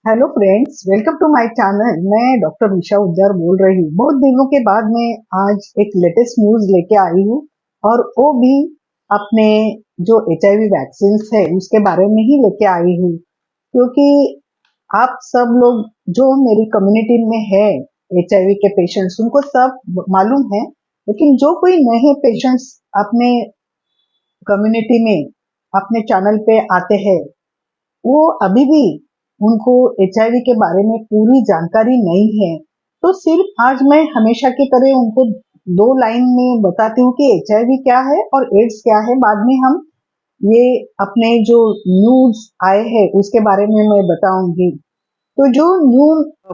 Hello friends, welcome to my channel. मैं doctor Usha Ujjar बोल रही हूँ। बहुत दिनों के बाद मैं आज एक लेटेस्ट न्यूज लेके आई हूँ और वो भी अपने जो एचआईवी वैक्सीन है उसके बारे में ही लेके आई हूँ। क्योंकि आप सब लोग जो मेरी कम्युनिटी में है एचआईवी के पेशेंट्स उनको सब मालूम है, लेकिन जो कोई नए पेशेंट्स अपने कम्युनिटी में अपने चैनल पे आते हैं वो अभी भी उनको एचआईवी के बारे में पूरी जानकारी नहीं है। तो सिर्फ आज मैं हमेशा की तरह उनको दो लाइन में बताती हूँ कि एचआईवी क्या है और एड्स क्या है। बाद में हम ये अपने जो न्यूज आए हैं उसके बारे में मैं बताऊंगी। तो जो न्यू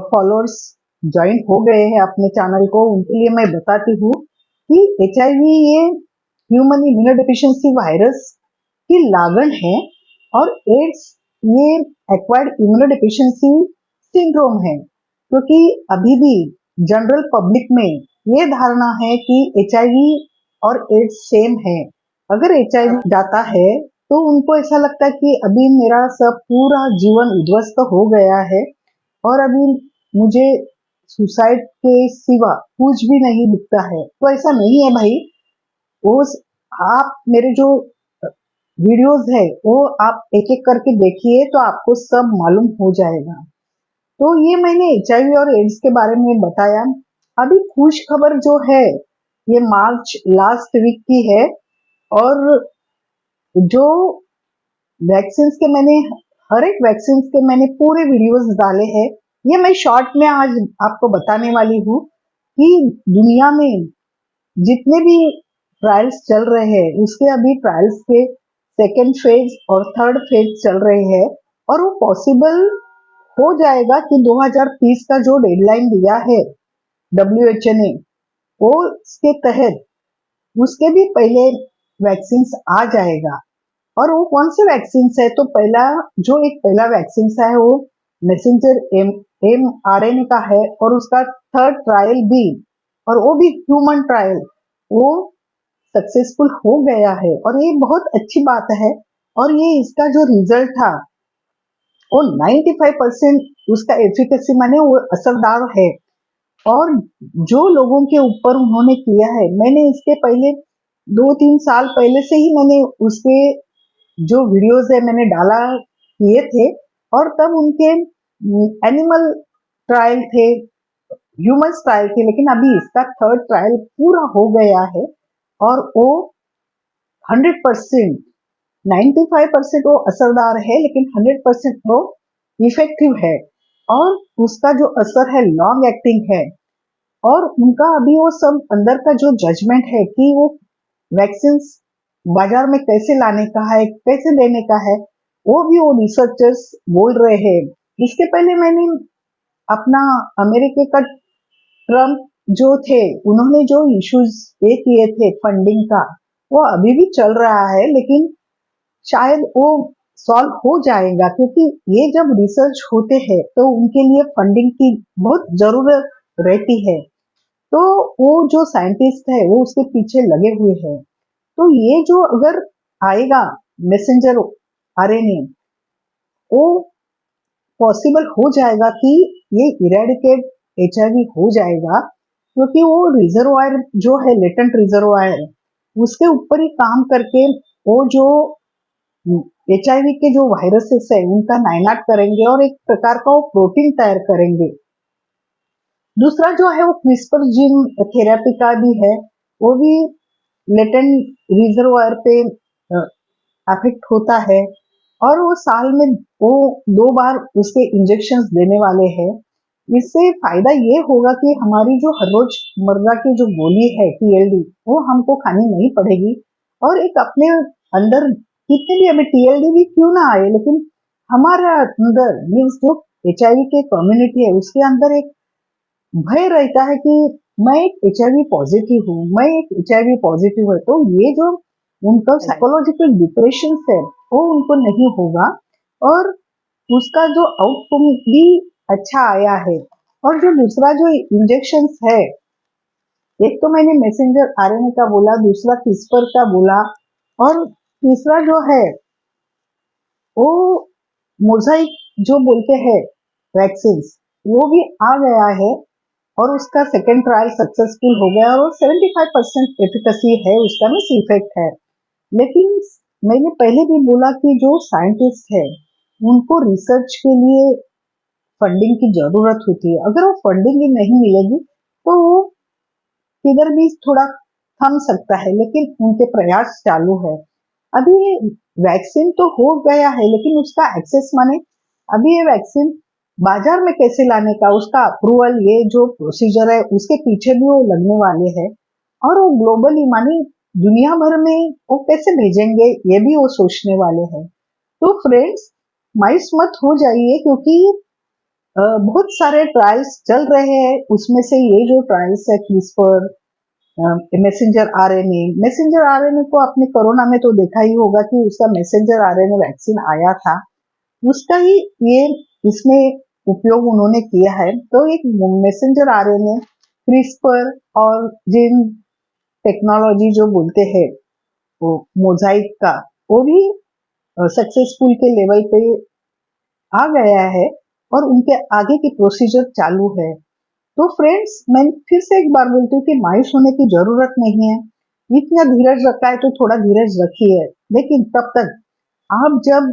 फॉलोअर्स ज्वाइन हो गए हैं अपने चैनल को उनके लिए मैं बताती हूँ कि एचआईवी ये ह्यूमन इम्यूनोडेफिशिएंसी वायरस की लागण है और एड्स ये एक्वायर्ड इम्यूनोडेफिशिएंसी सिंड्रोम है। क्योंकि अभी भी जनरल पब्लिक में ये धारणा है कि एचआईवी और एड्स सेम है। अगर एचआईवी जाता है तो उनको ऐसा लगता है कि अभी मेरा सब पूरा जीवन उद्ध्वस्त हो गया है और अभी मुझे सुसाइड के सिवा कुछ भी नहीं दिखता है। तो ऐसा नहीं है भाई। उस आप मेरे जो वीडियोस है वो आप एक एक करके देखिए तो आपको सब मालूम हो जाएगा। तो ये मैंने एचआईवी और एड्स के बारे में बताया। अभी खुश खबर जो है ये मार्च लास्ट वीक की है और जो वैक्सीन के मैंने हर एक वैक्सीन के मैंने पूरे वीडियोस डाले हैं। ये मैं शॉर्ट में आज आपको बताने वाली हूँ कि दुनिया में जितने भी ट्रायल्स चल रहे हैं उसके अभी ट्रायल्स के सेकेंड फेज और थर्ड फेज चल रहे हैं और वो पॉसिबल हो जाएगा कि 2030 का जो डेडलाइन दिया है डब्ल्यूएचओ ने वो उसके तहत उसके भी पहले वैक्सीन आ जाएगा। और वो कौन से वैक्सीन है तो पहला वैक्सीन है वो messenger M R N A का है और उसका थर्ड ट्रायल भी और वो भी ह्यूमन ट्रायल वो सक्सेसफुल हो गया है और ये बहुत अच्छी बात है। और ये इसका जो रिजल्ट था वो 95% उसका एफिकेसी माने वो असरदार है। और जो लोगों के ऊपर उन्होंने किया है मैंने इसके पहले 2-3 साल पहले से ही मैंने उसके जो वीडियोस है मैंने डाला किए थे और तब उनके एनिमल ट्रायल थे, ह्यूमंस ट्रायल थे, लेकिन अभी इसका थर्ड ट्रायल पूरा हो गया है और वो 100% 95% वो असरदार है लेकिन 100% वो इफेक्टिव है और उसका जो असर है लॉन्ग एक्टिंग है। और उनका अभी वो सब अंदर का जो जजमेंट है कि वो वैक्सीन बाजार में कैसे लाने का है कैसे लेने का है वो भी वो रिसर्चर्स बोल रहे हैं। इसके पहले मैंने अपना अमेरिका का ट्रम्प जो थे उन्होंने जो इश्यूज ये किए थे फंडिंग का वो अभी भी चल रहा है, लेकिन शायद वो सॉल्व हो जाएगा क्योंकि ये जब रिसर्च होते हैं तो उनके लिए फंडिंग की बहुत जरूरत रहती है। तो वो जो साइंटिस्ट है वो उसके पीछे लगे हुए हैं। तो ये जो अगर आएगा मैसेंजर आरएनए वो पॉसिबल हो जाएगा कि ये इरेडिकेट एचआईवी हो जाएगा क्योंकि वो रिजर्वायर जो है लेटेंट रिजर्वायर उसके ऊपर ही काम करके वो जो एचआईवी के जो वायरसेस है उनका नाइनाट करेंगे और एक प्रकार का वो प्रोटीन तैयार करेंगे। दूसरा जो है वो क्रिस्पर जीन थेरेपी का भी है, वो भी लेटेंट रिजर्वायर पे अफेक्ट होता है और वो साल में वो 2 बार उसके इंजेक्शन देने वाले हैं। इससे फायदा ये होगा कि हमारी जो हर रोज मर्दा की जो गोली है टीएलडी वो हमको खानी नहीं पड़ेगी और एक अपने अंदर कितने भी अभी टीएलडी भी क्यों ना आए लेकिन हमारे अंदर मीन्स जो एचआईवी के कम्युनिटी है उसके अंदर एक भय रहता है कि मैं एक एचआईवी पॉजिटिव हूँ, मैं एक एचआईवी पॉजिटिव है। तो ये जो उनका साइकोलॉजिकल डिप्रेशन है वो उनको नहीं होगा और उसका जो आउटकम भी अच्छा आया है। और जो दूसरा जो इंजेक्शन है एक तो मैंने मैसेंजर आरएनए का बोला, दूसरा क्रिस्पर का बोला और तीसरा जो है वो मोजाइक जो बोलते हैं वैक्सीन वो भी आ गया है और उसका सेकेंड ट्रायल सक्सेसफुल हो गया और 75% एफिकेसी है, उसका मिस इफेक्ट है। लेकिन मैंने पहले भी बोला कि जो साइंटिस्ट है उनको रिसर्च के लिए फंडिंग की जरूरत होती है। अगर वो फंडिंग ही नहीं मिलेगी तो वो किधर भी थोड़ा थम सकता है, लेकिन उनके प्रयास चालू है। अभी वैक्सीन तो हो गया है लेकिन उसका एक्सेस माने अभी ये वैक्सीन बाजार में कैसे लाने का, उसका अप्रूवल, ये जो प्रोसीजर है उसके पीछे भी वो लगने वाले हैं और वो ग्लोबली माने दुनिया भर में वो कैसे भेजेंगे ये भी वो सोचने वाले हैं। तो फ्रेंड्स, मायूस मत हो जाइए क्योंकि बहुत सारे ट्रायल्स चल रहे हैं। उसमें से ये जो ट्रायल्स है क्रिस्पर, मैसेंजर आरएनए को आपने कोरोना में तो देखा ही होगा कि उसका मैसेंजर आरएनए वैक्सीन आया था, उसका ही ये इसमें उपयोग उन्होंने किया है। तो एक मैसेंजर आरएनए क्रिस्पर और जिन टेक्नोलॉजी जो बोलते हैं वो मोजाइक का, वो भी सक्सेसफुल के लेवल पे आ गया है और उनके आगे की प्रोसीजर चालू है। तो फ्रेंड्स, मैं फिर से एक बार बोलती हूँ कि मायूस होने की जरूरत नहीं है। इतना धीरज रखा है तो थोड़ा धीरज रखिए, लेकिन तब तक आप जब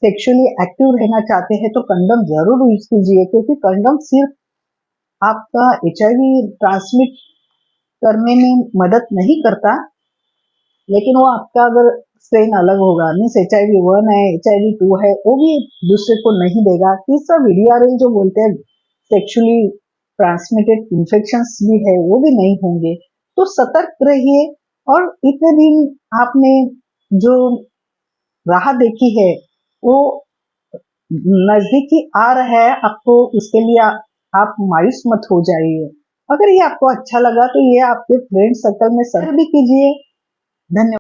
सेक्सुअली एक्टिव रहना चाहते हैं तो कंडोम जरूर यूज कीजिए, क्योंकि कंडोम सिर्फ आपका एचआईवी ट्रांसमिट करने में मदद नहीं करता, लेकिन वो आपका अगर स्ट्रेन अलग होगा, मीन्स HIV-1 है, HIV-2 है, वो भी दूसरे को नहीं देगा। तीसरा VDRL जो बोलते हैं सेक्सुअली ट्रांसमिटेड इन्फेक्शंस भी है, वो भी नहीं होंगे। तो सतर्क रहिए और इतने दिन आपने जो राह देखी है वो नजदीकी आ रहा है आपको, उसके लिए आप मायूस मत हो जाइए। अगर ये आपको अच्छा लगा तो ये आपके फ्रेंड सर्कल में शेयर भी कीजिए। धन्यवाद।